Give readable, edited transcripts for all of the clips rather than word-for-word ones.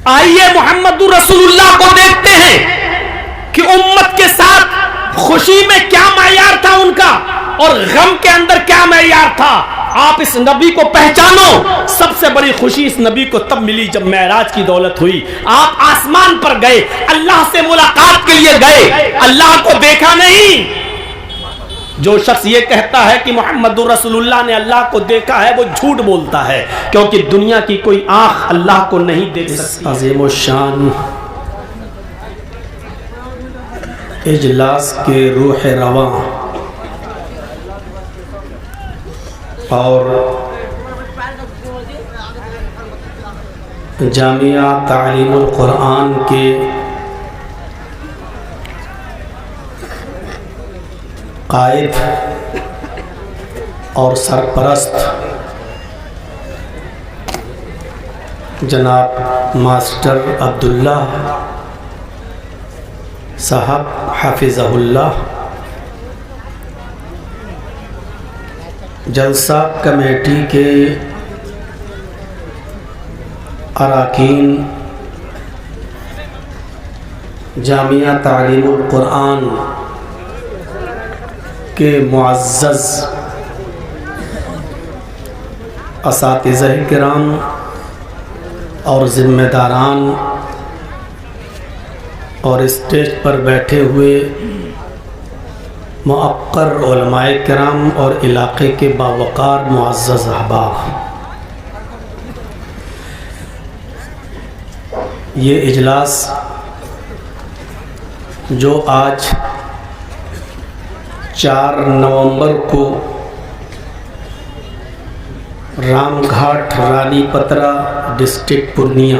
آئیے محمد رسول اللہ کو دیکھتے ہیں کہ امت کے ساتھ خوشی میں کیا معیار تھا ان کا اور غم کے اندر کیا معیار تھا. آپ اس نبی کو پہچانو. سب سے بڑی خوشی اس نبی کو تب ملی جب معراج کی دولت ہوئی. آپ آسمان پر گئے, اللہ سے ملاقات کے لیے گئے, اللہ کو دیکھا نہیں. جو شخص یہ کہتا ہے کہ محمد رسول اللہ نے اللہ کو دیکھا ہے وہ جھوٹ بولتا ہے, کیونکہ دنیا کی کوئی آنکھ اللہ کو نہیں دیکھ سکتی. عظیم الشان اجلاس کے روح رواں اور جامعہ تعلیم القرآن کے قائد اور سرپرست جناب ماسٹر عبداللہ صاحب حفظہ اللہ, جلسہ کمیٹی کے اراکین, جامعہ تعلیم القرآن کے معزز اساتذہ کرام اور ذمہ داران اور اسٹیج پر بیٹھے ہوئے معقر علماء کرام اور علاقے کے باوقار معزز احباب, یہ اجلاس جو آج 4 نومبر کو رام گھاٹ رانی پترا ڈسٹرکٹ پورنیہ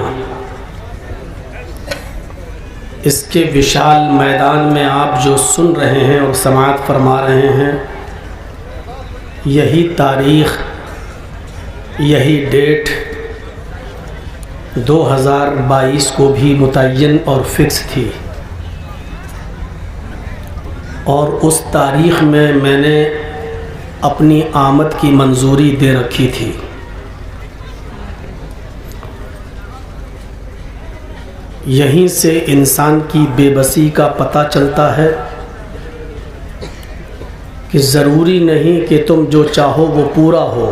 اس کے وشال میدان میں آپ جو سن رہے ہیں اور سماعت فرما رہے ہیں, یہی تاریخ, یہی ڈیٹ 2022 کو بھی متعین اور فکس تھی, اور اس تاریخ میں نے اپنی آمد کی منظوری دے رکھی تھی. یہیں سے انسان کی بے بسی کا پتہ چلتا ہے کہ ضروری نہیں کہ تم جو چاہو وہ پورا ہو,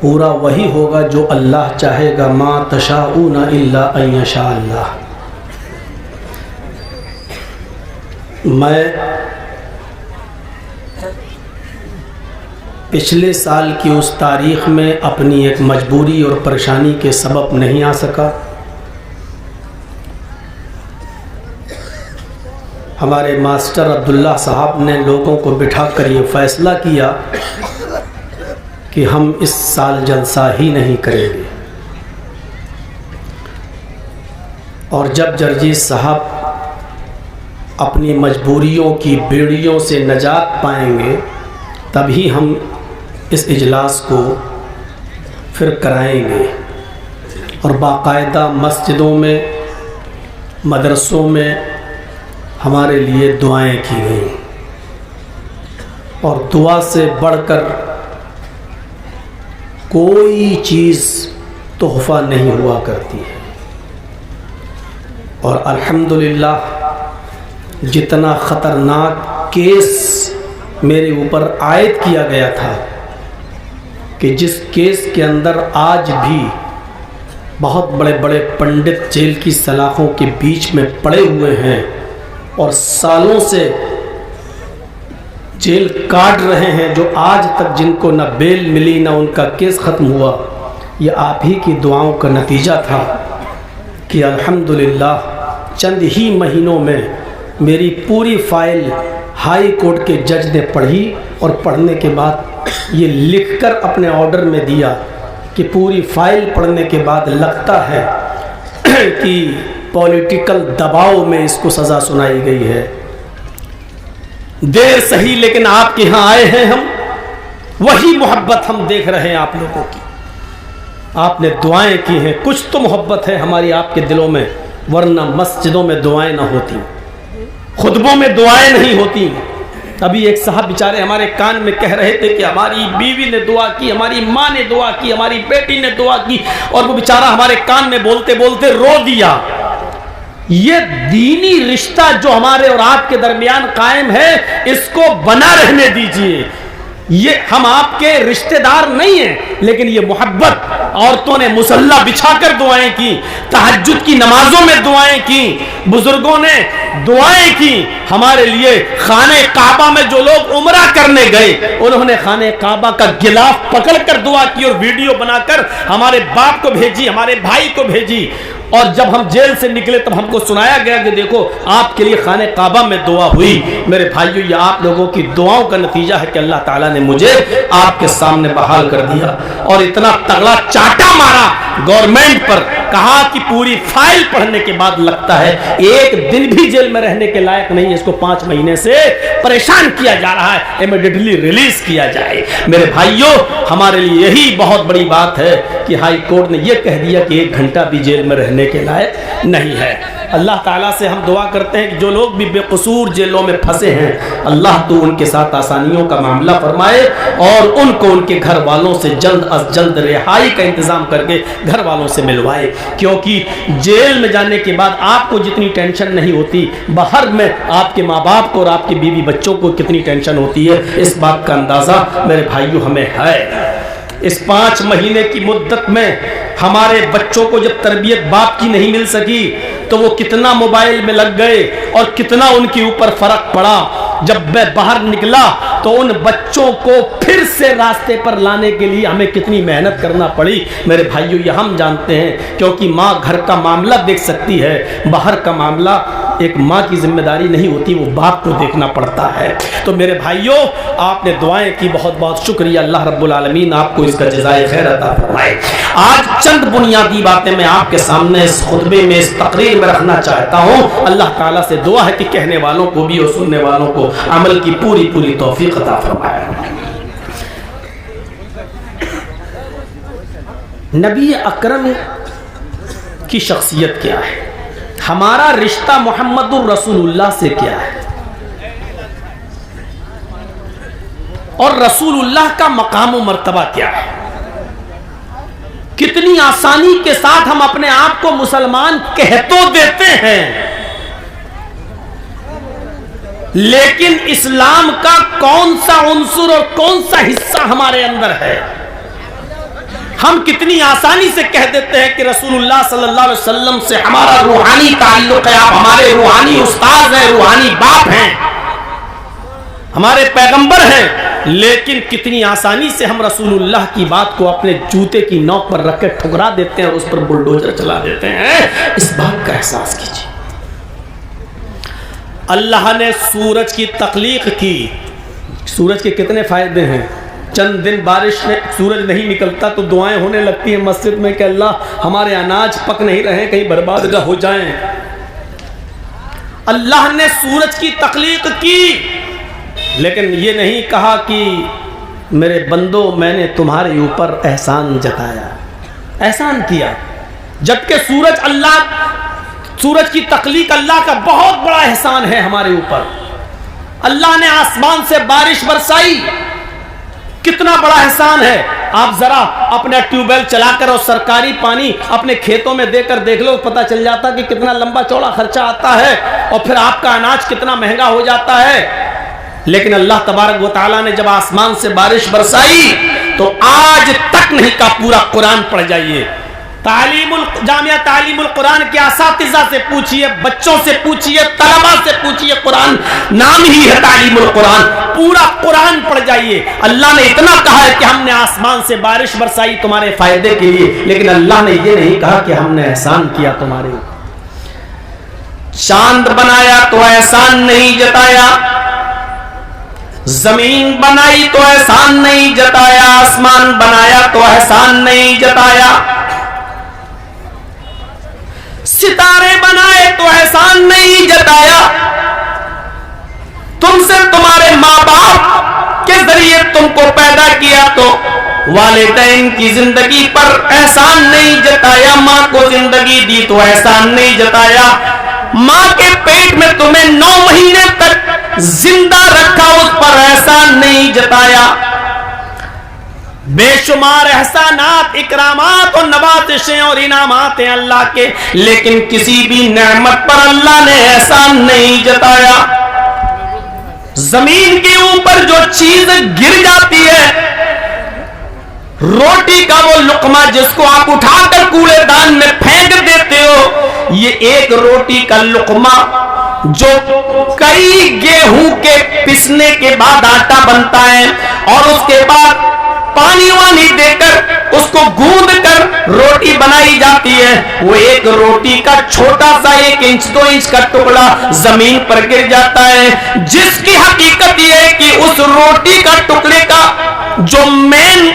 پورا وہی ہوگا جو اللہ چاہے گا. ما تشاءون الا ان یشاء اللہ. میں پچھلے سال کی اس تاریخ میں اپنی ایک مجبوری اور پریشانی کے سبب نہیں آ سکا. ہمارے ماسٹر عبداللہ صاحب نے لوگوں کو بٹھا کر یہ فیصلہ کیا کہ ہم اس سال جلسہ ہی نہیں کریں گے, اور جب جرجیت صاحب اپنی مجبوریوں کی بیڑیوں سے نجات پائیں گے تبھی ہم اس اجلاس کو پھر کرائیں گے. اور باقاعدہ مسجدوں میں, مدرسوں میں ہمارے لیے دعائیں کی گئیں, اور دعا سے بڑھ کر کوئی چیز تحفہ نہیں ہوا کرتی ہے. اور الحمدللہ جتنا خطرناک کیس میرے اوپر عائد کیا گیا تھا, کہ جس کیس کے اندر آج بھی بہت بڑے بڑے پنڈت جیل کی سلاخوں کے بیچ میں پڑے ہوئے ہیں اور سالوں سے جیل کاٹ رہے ہیں, جو آج تک جن کو نہ بیل ملی نہ ان کا کیس ختم ہوا, یہ آپ ہی کی دعاؤں کا نتیجہ تھا کہ الحمدللہ چند ہی مہینوں میں میری پوری فائل ہائی کورٹ کے جج نے پڑھی, اور پڑھنے کے بعد یہ لکھ کر اپنے آرڈر میں دیا کہ پوری فائل پڑھنے کے بعد لگتا ہے کہ پولیٹیکل دباؤ میں اس کو سزا سنائی گئی ہے. دیر صحیح لیکن آپ کے ہاں آئے ہیں ہم, وہی محبت ہم دیکھ رہے ہیں آپ لوگوں کی. آپ نے دعائیں کی ہیں, کچھ تو محبت ہے ہماری آپ کے دلوں میں, ورنہ مسجدوں میں دعائیں نہ ہوتی, خطبوں میں دعائیں نہیں ہوتی, ابھی ایک صاحب بیچارے ہمارے کان میں کہہ رہے تھے کہ ہماری بیوی نے دعا کی، ہماری ماں نے دعا کی، ہماری بیٹی نے دعا کی، اور وہ بیچارہ ہمارے کان میں بولتے بولتے رو دیا۔ یہ دینی رشتہ جو ہمارے اور آپ کے درمیان قائم ہے، اس کو بنا رہنے دیجئے۔ یہ ہم آپ کے رشتہ دار نہیں ہیں، لیکن یہ محبت، عورتوں نے مصلی بچھا کر دعائیں کی، تہجد کی نمازوں میں دعائیں کی، بزرگوں نے دعائیں کی ہمارے لیے۔ خانہ کعبہ میں جو لوگ عمرہ کرنے گئے، انہوں نے خانہ کعبہ کا غلاف پکڑ کر دعا کی اور ویڈیو بنا کر ہمارے باپ کو بھیجی، ہمارے بھائی کو بھیجی، اور جب ہم جیل سے نکلے تب ہم کو سنایا گیا کہ دیکھو آپ کے لیے خانہ کعبہ میں دعا ہوئی۔ میرے بھائیو، یہ آپ لوگوں کی دعاؤں کا نتیجہ ہے کہ اللہ تعالیٰ نے مجھے آپ کے سامنے بحال کر دیا، اور اتنا تگڑا چاٹا مارا گورنمنٹ پر، کہا کہ پوری فائل پڑھنے کے بعد لگتا ہے ایک دن بھی جیل میں رہنے کے لائق نہیں ہے، اس کو 5 مہینے سے پریشان کیا جا رہا ہے، امیڈیٹلی ریلیز کیا جائے۔ میرے بھائیو، ہمارے لیے یہی بہت بڑی بات ہے کہ ہائی کورٹ نے یہ کہہ دیا کہ 1 گھنٹہ بھی جیل میں رہنے کے لائق نہیں ہے۔ اللہ تعالیٰ سے ہم دعا کرتے ہیں کہ جو لوگ بھی بے قصور جیلوں میں پھنسے ہیں، اللہ تو ان کے ساتھ آسانیوں کا معاملہ فرمائے، اور ان کو ان کے گھر والوں سے جلد از جلد رہائی کا انتظام کر کے گھر والوں سے ملوائے، کیونکہ جیل میں جانے کے بعد آپ کو جتنی ٹینشن نہیں ہوتی، باہر میں آپ کے ماں باپ کو اور آپ کے بیوی بچوں کو کتنی ٹینشن ہوتی ہے، اس بات کا اندازہ میرے بھائیو ہمیں ہے۔ اس 5 مہینے کی مدت میں ہمارے بچوں کو جب تربیت باپ کی نہیں مل سکی تو وہ کتنا موبائل میں لگ گئے اور کتنا ان کے اوپر فرق پڑا۔ جب میں باہر نکلا تو ان بچوں کو پھر سے راستے پر لانے کے لیے ہمیں کتنی محنت کرنا پڑی۔ میرے بھائیو، یہ ہم جانتے ہیں، کیونکہ ماں گھر کا معاملہ دیکھ سکتی ہے، باہر کا معاملہ ایک ماں کی ذمہ داری نہیں ہوتی، وہ باپ کو دیکھنا پڑتا ہے۔ تو میرے بھائیو، آپ نے دعائیں کی، بہت بہت شکریہ، اللہ رب العالمین آپ کو اس کا جزائے خیر عطا فرمائے۔ آج چند بنیادی باتیں میں آپ کے سامنے اس خطبے میں، اس تقریر میں رکھنا چاہتا ہوں۔ اللہ تعالیٰ سے دعا ہے کہ کہنے والوں کو بھی اور سننے والوں کو عمل کی پوری توفیق عطا فرمائے۔ نبی اکرم کی شخصیت کیا ہے؟ ہمارا رشتہ محمد الرسول اللہ سے کیا ہے؟ اور رسول اللہ کا مقام و مرتبہ کیا ہے؟ کتنی آسانی کے ساتھ ہم اپنے آپ کو مسلمان کہہ تو دیتے ہیں، لیکن اسلام کا کون سا عنصر اور کون سا حصہ ہمارے اندر ہے؟ ہم کتنی آسانی سے کہہ دیتے ہیں کہ رسول اللہ صلی اللہ علیہ وسلم سے ہمارا روحانی تعلق ہے، آپ ہمارے روحانی استاد ہیں، روحانی باپ ہیں، ہمارے پیغمبر ہیں، لیکن کتنی آسانی سے ہم رسول اللہ کی بات کو اپنے جوتے کی نوک پر رکھ کے ٹھکرا دیتے ہیں اور اس پر بلڈوزر چلا دیتے ہیں۔ اس بات کا احساس کیجیے۔ اللہ نے سورج کی تخلیق کی۔ سورج کے کتنے فائدے ہیں؟ چند دن بارش میں سورج نہیں نکلتا تو دعائیں ہونے لگتی ہیں مسجد میں کہ اللہ ہمارے اناج پک نہیں رہے، کہیں برباد نہ ہو جائیں۔ اللہ نے سورج کی تخلیق کی، لیکن یہ نہیں کہا کہ میرے بندو میں نے تمہارے اوپر احسان جتایا، احسان کیا، جبکہ سورج کی تخلیق اللہ کا بہت بڑا احسان ہے ہمارے اوپر۔ اللہ نے آسمان سے بارش برسائی، کتنا بڑا احسان ہے۔ آپ ذرا اپنا ٹیوب ویل چلا کر اور سرکاری پانی اپنے کھیتوں میں دے کر دیکھ لو، پتہ چل جاتا کہ کتنا لمبا چوڑا خرچہ آتا ہے اور پھر آپ کا اناج کتنا مہنگا ہو جاتا ہے۔ لیکن اللہ تبارک و تعالیٰ نے جب آسمان سے بارش برسائی تو آج تک نہیں کہا پورا قرآن پڑھ جائیے۔ جامعہ تعلیم القرآن کے اساتذہ سے پوچھئے، بچوں سے پوچھئے، طلباء سے پوچھئے، قرآن نام ہی ہے تعلیم القرآن، پورا قرآن پڑھ جائیے۔ اللہ نے اتنا کہا ہے کہ ہم نے آسمان سے بارش برسائی تمہارے فائدے کے لیے، لیکن اللہ نے یہ نہیں کہا کہ ہم نے احسان کیا تمہارے اوپر۔ چاند بنایا تو احسان نہیں جتایا، زمین بنائی تو احسان نہیں جتایا، آسمان بنایا تو احسان نہیں جتایا، ستارے بنائے تو احسان نہیں جتایا، تم سے تمہارے ماں باپ کے ذریعے تم کو پیدا کیا تو والدین کی زندگی پر احسان نہیں جتایا، ماں کو زندگی دی تو احسان نہیں جتایا، ماں کے پیٹ میں تمہیں 9 مہینے تک زندہ رکھا، اس پر احسان نہیں جتایا؟ بے شمار احسانات، اکرامات اور نوازشیں اور انعامات ہیں اللہ کے، لیکن کسی بھی نعمت پر اللہ نے احسان نہیں جتایا۔ زمین کے اوپر جو چیز گر جاتی ہے، روٹی کا وہ لقمہ جس کو آپ اٹھا کر کوڑے دان میں پھینک دیتے ہو، یہ ایک روٹی کا لقمہ جو کئی گیہوں کے پسنے کے بعد آٹا بنتا ہے اور اس کے بعد پانی وانی دے کر اس کو گوندھ کر روٹی بنائی جاتی ہے، وہ ایک روٹی کا چھوٹا سا 1 انچ 2 انچ کا ٹکڑا زمین پر گر جاتا ہے، جس کی حقیقت یہ ہے کہ اس روٹی کا ٹکڑے کا جو مین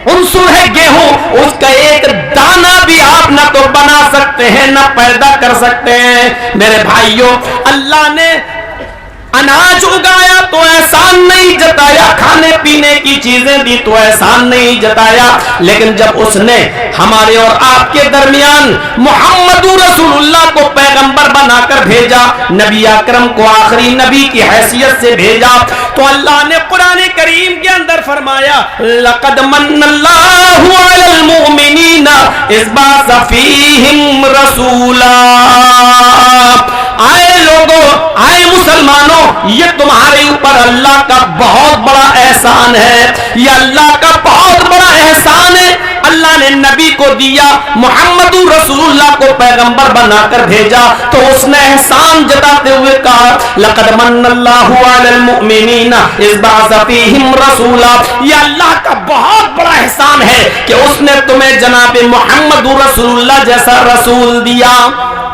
عنصر ہے گیہوں، اس کا ایک دانہ بھی آپ نہ تو بنا سکتے ہیں نہ پیدا کر سکتے ہیں۔ میرے بھائیوں، اللہ نے اناج اگایا تو احسان نہیں جتایا، کھانے پینے کی چیزیں دی تو احسان نہیں جتایا، لیکن جب اس نے ہمارے اور آپ کے درمیان محمد رسول اللہ کو پیغمبر بنا کر بھیجا، نبی اکرم کو آخری نبی کی حیثیت سے بھیجا، تو اللہ نے قرآن کریم کے اندر فرمایا لقد من اللہ علی المؤمنین اذ بعث فیہم رسولا۔ آئے لوگوں، آئے مسلمانوں، یہ تمہارے اوپر اللہ کا بہت بڑا احسان ہے، یہ اللہ کا بہت بڑا احسان ہے۔ اللہ نے نبی کو دیا، محمد رسول اللہ کو پیغمبر بنا کر بھیجا، تو اس نے احسان جتاتے ہوئے کہا لقد من اللہ علی المؤمنین اذ بعث فیہم رسولا۔ یہ اللہ کا بہت بڑا احسان ہے کہ اس نے تمہیں جناب محمد رسول اللہ جیسا رسول دیا۔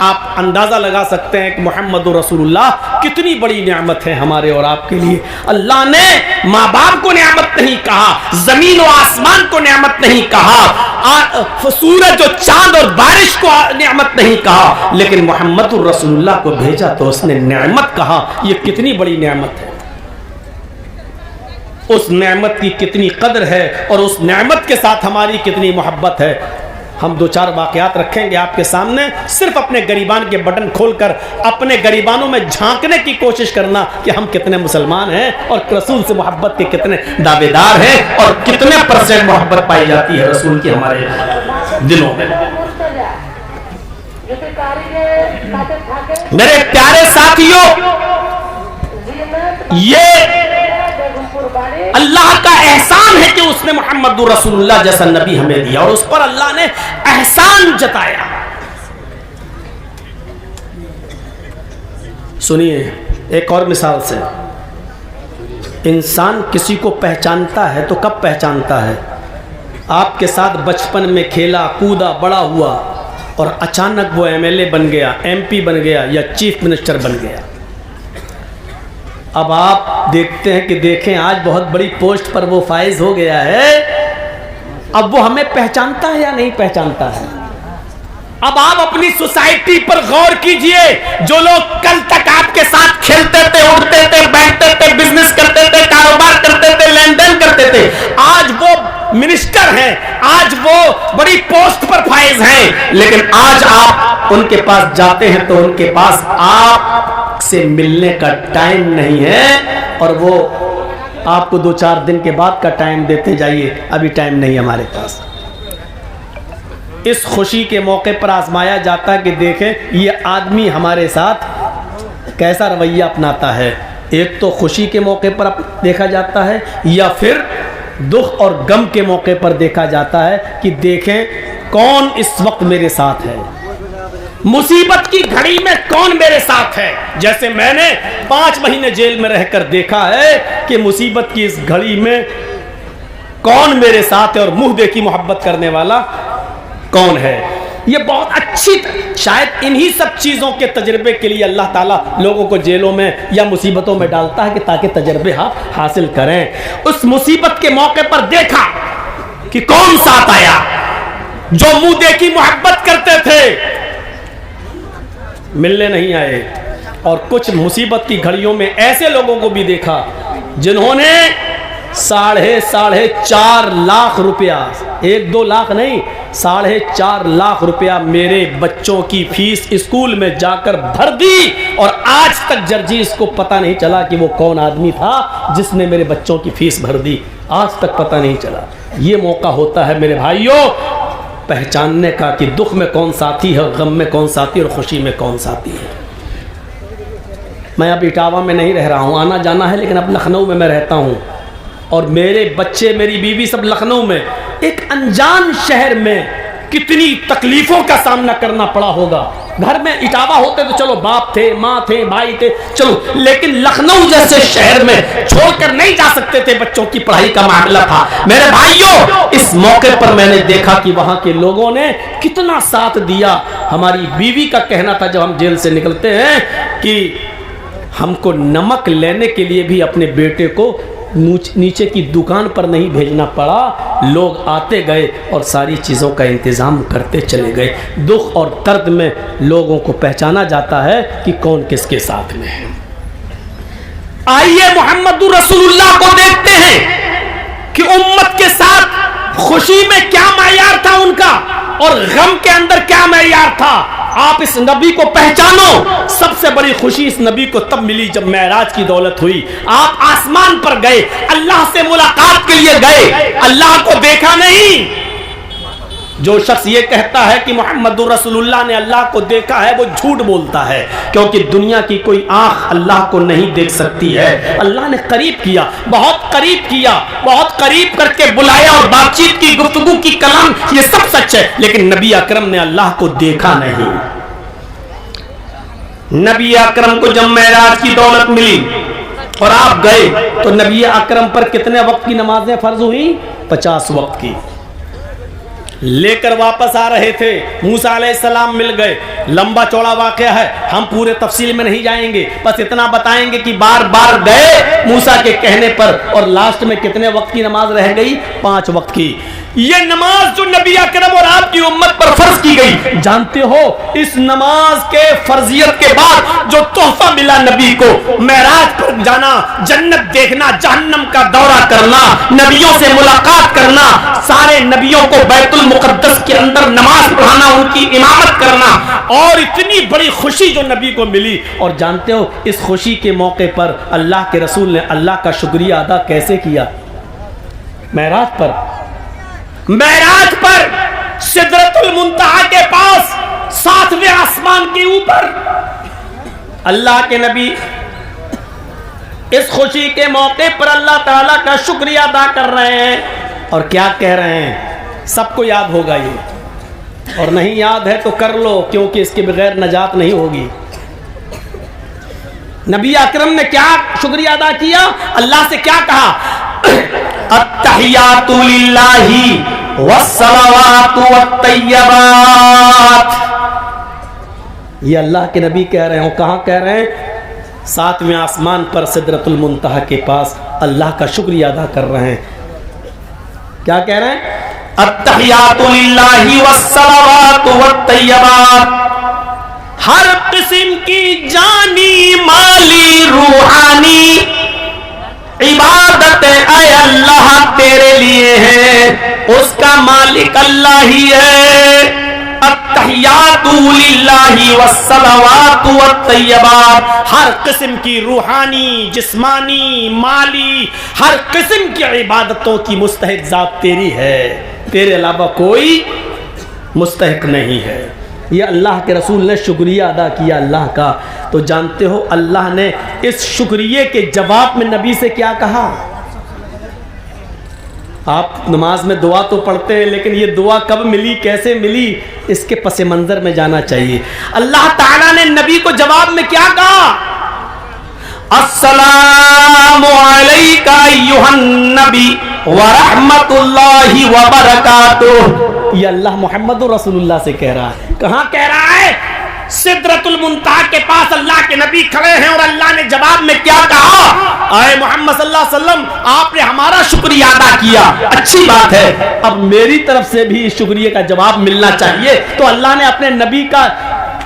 آپ اندازہ لگا سکتے ہیں کہ محمد رسول اللہ کتنی بڑی نعمت ہے ہمارے اور آپ کے لیے۔ اللہ نے ماں باپ کو نعمت نہیں کہا، زمین و آسمان کو نعمت نہیں کہا، سورج اور چاند اور بارش کو نعمت نہیں کہا، لیکن محمد رسول اللہ کو بھیجا تو اس نے نعمت کہا۔ یہ کتنی بڑی نعمت ہے، اس نعمت کی کتنی قدر ہے اور اس نعمت کے ساتھ ہماری کتنی محبت ہے۔ ہم 2-4 واقعات رکھیں گے آپ کے سامنے، صرف اپنے گریبان کے بٹن کھول کر اپنے گریبانوں میں جھانکنے کی کوشش کرنا کہ ہم کتنے مسلمان ہیں اور رسول سے محبت کے کتنے دعوے دار ہیں اور کتنے % محبت پائی جاتی ہے رسول کی ہمارے دلوں میں۔ میرے پیارے ساتھیوں، یہ اللہ کا احسان ہے کہ اس نے محمد رسول اللہ جیسا نبی ہمیں دیا اور اس پر اللہ نے احسان جتایا۔ سنیے ایک اور مثال سے، انسان کسی کو پہچانتا ہے تو کب پہچانتا ہے؟ آپ کے ساتھ بچپن میں کھیلا کودا بڑا ہوا اور اچانک وہ MLA بن گیا، MP بن گیا یا چیف منسٹر بن گیا۔ اب آپ دیکھتے ہیں کہ دیکھیں آج بہت بڑی پوسٹ پر وہ فائز ہو گیا ہے، اب وہ ہمیں پہچانتا ہے یا نہیں پہچانتا ہے؟ اب آپ اپنی سوسائٹی پر غور کیجئے، جو لوگ کل تک آپ کے ساتھ کھیلتے تھے، اڑتے تھے، بیٹھتے تھے، بزنس کرتے تھے، کاروبار کرتے تھے، لین دین کرتے تھے، آج وہ منسٹر ہیں، آج وہ بڑی پوسٹ پر فائز ہیں، لیکن آج آپ ان کے پاس جاتے ہیں تو ان کے پاس آپ سے ملنے کا ٹائم نہیں ہے، اور وہ آپ کو 2-4 دن کے بعد کا ٹائم دیتے جائیے، ابھی ٹائم نہیں ہمارے پاس۔ اس خوشی کے موقع پر آزمایا جاتا ہے کہ دیکھیں یہ آدمی ہمارے ساتھ کیسا رویہ اپناتا ہے۔ ایک تو خوشی کے موقع پر دیکھا جاتا ہے یا پھر دکھ اور غم کے موقع پر دیکھا جاتا ہے کہ دیکھیں کون اس وقت میرے ساتھ ہے، مصیبت کی گھڑی میں کون میرے ساتھ ہے۔ جیسے میں نے 5 مہینے جیل میں رہ کر دیکھا ہے کہ مصیبت کی اس گھڑی میں کون میرے ساتھ ہے اور منہ دیکھی محبت کرنے والا کون ہے۔ یہ بہت اچھی، شاید انہی سب چیزوں کے تجربے کے لیے اللہ تعالیٰ لوگوں کو جیلوں میں یا مصیبتوں میں ڈالتا ہے کہ تاکہ تجربے حاصل کریں۔ اس مصیبت کے موقع پر دیکھا کہ کون ساتھ آیا، جو منہ دیکھی محبت کرتے تھے ملنے نہیں آئے، اور کچھ مصیبت کی گھڑیوں میں ایسے لوگوں کو بھی دیکھا جنہوں نے 4.5 لاکھ روپیہ، 1-2 لاکھ نہیں، 4.5 لاکھ روپیہ میرے بچوں کی فیس اسکول میں جا کر بھر دی، اور آج تک جرجیس کو پتہ نہیں چلا کہ وہ کون آدمی تھا جس نے میرے بچوں کی فیس بھر دی، آج تک پتہ نہیں چلا۔ یہ موقع ہوتا ہے میرے بھائیوں پہچاننے کا کہ دکھ میں کون ساتھی ہے، غم میں کون ساتھی، اور خوشی میں کون ساتھی ہے۔ میں اب اٹاوا میں نہیں رہ رہا ہوں، آنا جانا ہے، لیکن اب لکھنؤ میں رہتا ہوں، اور میرے بچے میری بیوی سب لکھنؤ میں۔ ایک انجان شہر میں کتنی تکلیفوں کا سامنا کرنا پڑا ہوگا۔ گھر میں اٹاوا ہوتے تو چلو باپ تھے، ماں تھے، بھائی تھے، چلو، لیکن لکھنؤ جیسے شہر میں چھوڑ کر نہیں جا سکتے تھے، بچوں کی پڑھائی کا معاملہ تھا۔ میرے بھائیوں اس موقع پر میں نے دیکھا کہ وہاں کے لوگوں نے کتنا ساتھ دیا۔ ہماری بیوی کا کہنا تھا جب ہم جیل سے نکلتے ہیں کہ ہم کو نمک لینے کے لیے بھی اپنے بیٹے کو نیچے کی دکان پر نہیں بھیجنا پڑا، لوگ آتے گئے اور ساری چیزوں کا انتظام کرتے چلے گئے۔ دکھ اور درد میں لوگوں کو پہچانا جاتا ہے کہ کون کس کے ساتھ میں ہے۔ آئیے محمد رسول اللہ کو دیکھتے ہیں کہ امت کے ساتھ خوشی میں کیا معیار تھا ان کا، اور غم کے اندر کیا معیار تھا۔ آپ اس نبی کو پہچانو۔ سب سے بڑی خوشی اس نبی کو تب ملی جب معراج کی دولت ہوئی۔ آپ آسمان پر گئے، اللہ سے ملاقات کے لیے گئے، اللہ کو دیکھا نہیں۔ جو شخص یہ کہتا ہے کہ محمد رسول اللہ نے اللہ کو دیکھا ہے وہ جھوٹ بولتا ہے، کیونکہ دنیا کی کوئی آنکھ اللہ کو نہیں دیکھ سکتی ہے۔ اللہ نے قریب کیا، بہت قریب کیا، بہت قریب کر کے بلایا، اور بات چیت کی، گفتگو کی، کلام، یہ سب سچ ہے، لیکن نبی اکرم نے اللہ کو دیکھا نہیں۔ نبی اکرم کو جب معراج کی دولت ملی اور آپ گئے تو نبی اکرم پر کتنے وقت کی نمازیں فرض ہوئی؟ 50 وقت کی۔ لے کر واپس آ رہے تھے، موسیٰ علیہ السلام مل گئے۔ لمبا چوڑا واقعہ ہے، ہم پورے تفصیل میں نہیں جائیں گے، بس اتنا بتائیں گے کہ بار بار گئے موسیٰ کے کہنے پر، اور لاسٹ میں کتنے وقت کی نماز رہ گئی؟ 5 وقت کی۔ یہ نماز جو نبی اکرم اور آپ کی امت پر فرض کی گئی، جانتے ہو اس نماز کے فرضیت کے بعد جو تحفہ ملا نبی کو، معراج پر جانا، جنت دیکھنا، جہنم کا دورہ کرنا، نبیوں سے ملاقات کرنا، سارے نبیوں کو بیت المقدس کے اندر نماز پڑھانا، ان کی امامت کرنا، اور اتنی بڑی خوشی جو نبی کو ملی۔ اور جانتے ہو اس خوشی کے موقع پر اللہ کے رسول نے اللہ کا شکریہ ادا کیسے کیا؟ معراج پر سدرۃ المنتہا کے پاس 7ویں آسمان کے اوپر اللہ کے نبی اس خوشی کے موقع پر اللہ تعالیٰ کا شکریہ ادا کر رہے ہیں، اور کیا کہہ رہے ہیں؟ سب کو یاد ہوگا یہ، اور نہیں یاد ہے تو کر لو، کیونکہ اس کے بغیر نجات نہیں ہوگی۔ نبی اکرم نے کیا شکریہ ادا کیا؟ اللہ سے کیا کہا؟ التحیات للہ والصلوات والطیبات۔ یہ اللہ کے نبی کہہ رہے ہیں، کہاں کہہ رہے ہیں؟ 7ویں آسمان پر سدرۃ المنتہا کے پاس اللہ کا شکریہ ادا کر رہے ہیں۔ کیا کہہ رہے ہیں؟ التحیات للہ والصلوات والطیبات۔ ہر قسم کی جانی، مالی، روحانی عبادت اے اللہ تیرے لیے ہے، اس کا مالک اللہ ہی ہے۔ التحیات للہ والصلوات والطیبات۔ ہر قسم کی روحانی، جسمانی، مالی، ہر قسم کی عبادتوں کی مستحق ذات تیری ہے، تیرے علاوہ کوئی مستحق نہیں ہے۔ یہ اللہ کے رسول نے شکریہ ادا کیا اللہ کا۔ تو جانتے ہو اللہ نے اس شکریہ کے جواب میں نبی سے کیا کہا؟ آپ نماز میں دعا تو پڑھتے ہیں، لیکن یہ دعا کب ملی، کیسے ملی، اس کے پس منظر میں جانا چاہیے۔ اللہ تعالیٰ نے نبی کو جواب میں کیا کہا؟ السلام علیکہ ایھا النبی ورحمۃ اللہ وبرکاتہ۔ یہ اللہ محمد رسول اللہ سے کہہ رہا ہے۔ کہاں کہہ رہا ہے؟ سدرۃ المنتہا کے پاس اللہ کے نبی کھڑے ہیں، اور اللہ نے جواب میں کیا کہا؟ اے محمد صلی اللہ علیہ وسلم، آپ نے ہمارا شکریہ ادا کیا، اچھی بات ہے، اب میری طرف سے بھی شکریہ کا جواب ملنا چاہیے۔ تو اللہ نے اپنے نبی کا